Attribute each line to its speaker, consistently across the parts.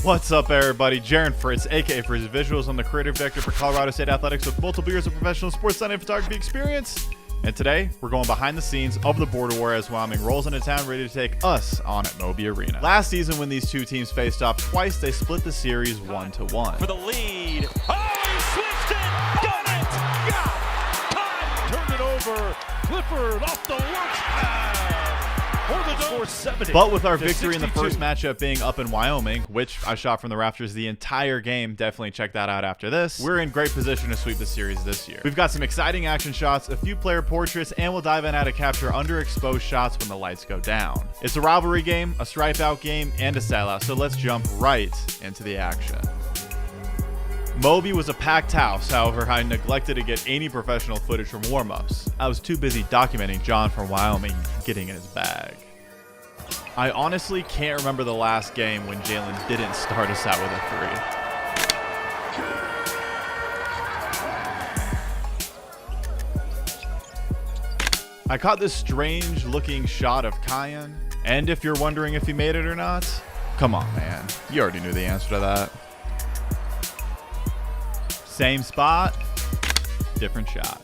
Speaker 1: What's up, everybody? Jaron Fritz, aka Frizz Visuals. I'm the creative director for Colorado State Athletics with multiple years of professional sports design and photography experience. And today, we're going behind the scenes of the border war as Wyoming rolls into town ready to take us on at Moby Arena. Last season, when these two teams faced off twice, they split the series 1-1.
Speaker 2: For the lead. Oh, he switched it! Got it! Yeah! Time! Turned it over. Clifford off the launch pad.
Speaker 1: But with our victory in the first matchup being up in Wyoming, which I shot from the rafters the entire game, definitely check that out after this, we're in great position to sweep the series this year. We've got some exciting action shots, a few player portraits, and we'll dive in how to capture underexposed shots when the lights go down. It's a rivalry game, a stripe out game, and a sellout, so let's jump right into the action. Moby was a packed house, however, I neglected to get any professional footage from warm-ups. I was too busy documenting John from Wyoming getting in his bag. I honestly can't remember the last game when Jalen didn't start us out with a 3. I caught this strange looking shot of Kyan, and if you're wondering if he made it or not, come on man, you already knew the answer to that. Same spot, different shot.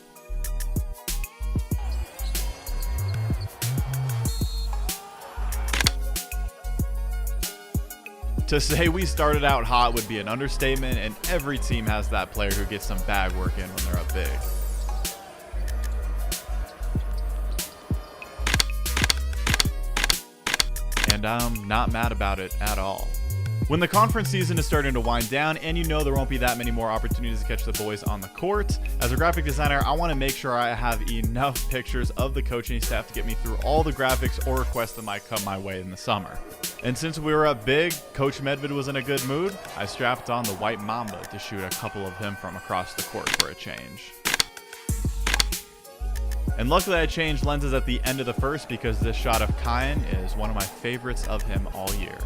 Speaker 1: To say we started out hot would be an understatement, and every team has that player who gets some bag work in when they're up big. And I'm not mad about it at all. When the conference season is starting to wind down, and you know there won't be that many more opportunities to catch the boys on the court, as a graphic designer, I want to make sure I have enough pictures of the coaching staff to get me through all the graphics or requests that might come my way in the summer. And since we were up big, Coach Medved was in a good mood, I strapped on the white mamba to shoot a couple of him from across the court for a change. And luckily I changed lenses at the end of the first because this shot of Kyan is one of my favorites of him all year.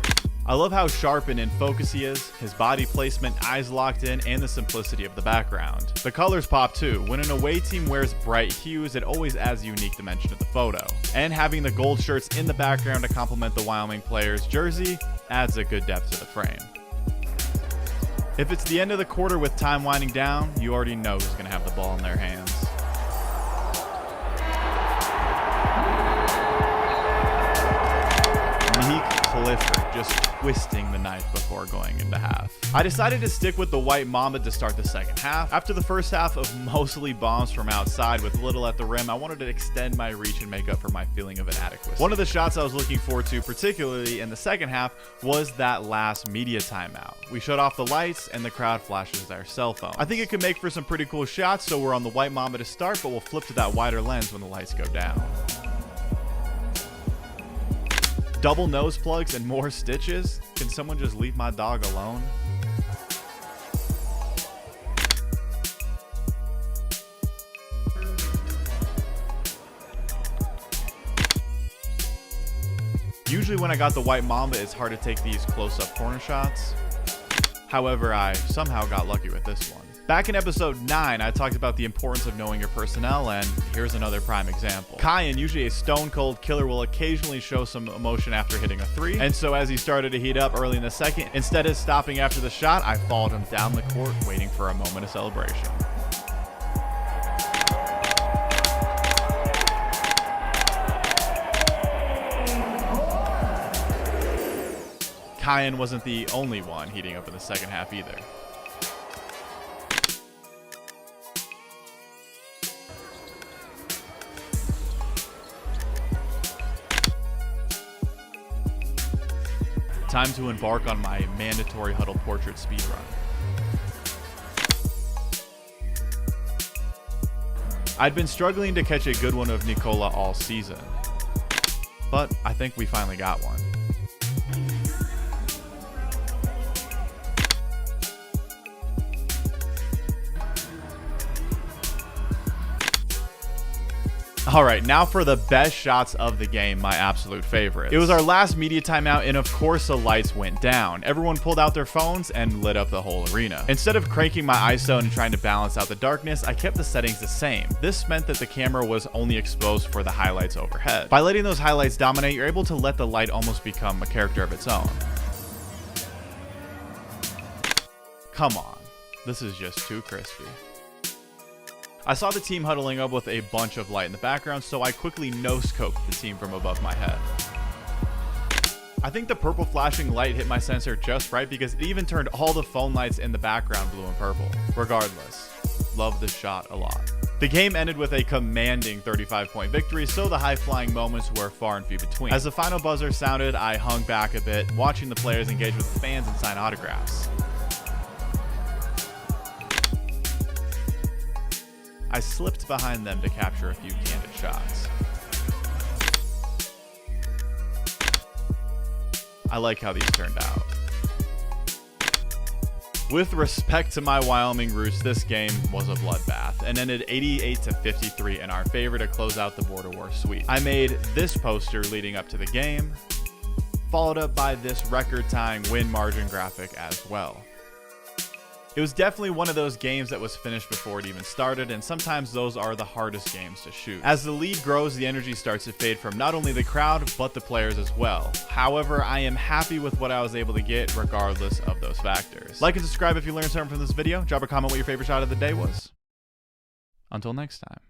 Speaker 1: I love how sharp and in focus he is, his body placement, eyes locked in, and the simplicity of the background. The colors pop too. When an away team wears bright hues, it always adds a unique dimension to the photo. And having the gold shirts in the background to complement the Wyoming player's jersey adds a good depth to the frame. If it's the end of the quarter with time winding down, you already know who's going to have the ball in their hands. Clifford just twisting the knife before going into half. I decided to stick with the white mamba to start the second half. After the first half of mostly bombs from outside with little at the rim, I wanted to extend my reach and make up for my feeling of inadequacy. One of the shots I was looking forward to, particularly in the second half, was that last media timeout. We shut off the lights and the crowd flashes their cell phone. I think it could make for some pretty cool shots, so we're on the white mamba to start, but we'll flip to that wider lens when the lights go down. Double nose plugs and more stitches? Can someone just leave my dog alone? Usually when I got the white mamba, it's hard to take these close-up corner shots. However, I somehow got lucky with this one. Back in episode 9, I talked about the importance of knowing your personnel, and here's another prime example. Kyan, usually a stone-cold killer, will occasionally show some emotion after hitting a 3, and so as he started to heat up early in the second, instead of stopping after the shot, I followed him down the court, waiting for a moment of celebration. Kyan wasn't the only one heating up in the second half either. Time to embark on my mandatory huddle portrait speedrun. I'd been struggling to catch a good one of Nikola all season, but I think we finally got one. All right, now for the best shots of the game, my absolute favorite. It was our last media timeout, and of course the lights went down. Everyone pulled out their phones and lit up the whole arena. Instead of cranking my ISO and trying to balance out the darkness, I kept the settings the same. This meant that the camera was only exposed for the highlights overhead. By letting those highlights dominate, you're able to let the light almost become a character of its own. Come on, this is just too crispy. I saw the team huddling up with a bunch of light in the background, so I quickly no-scoped the team from above my head. I think the purple flashing light hit my sensor just right because it even turned all the phone lights in the background blue and purple. Regardless, love the shot a lot. The game ended with a commanding 35-point victory, so the high-flying moments were far and few between. As the final buzzer sounded, I hung back a bit, watching the players engage with the fans and sign autographs. I slipped behind them to capture a few candid shots. I like how these turned out. With respect to my Wyoming roots, this game was a bloodbath and ended 88-53 in our favor to close out the Border War sweep. I made this poster leading up to the game, followed up by this record-tying win margin graphic as well. It was definitely one of those games that was finished before it even started, and sometimes those are the hardest games to shoot. As the lead grows, the energy starts to fade from not only the crowd, but the players as well. However, I am happy with what I was able to get regardless of those factors. Like and subscribe if you learned something from this video. Drop a comment what your favorite shot of the day was. Until next time.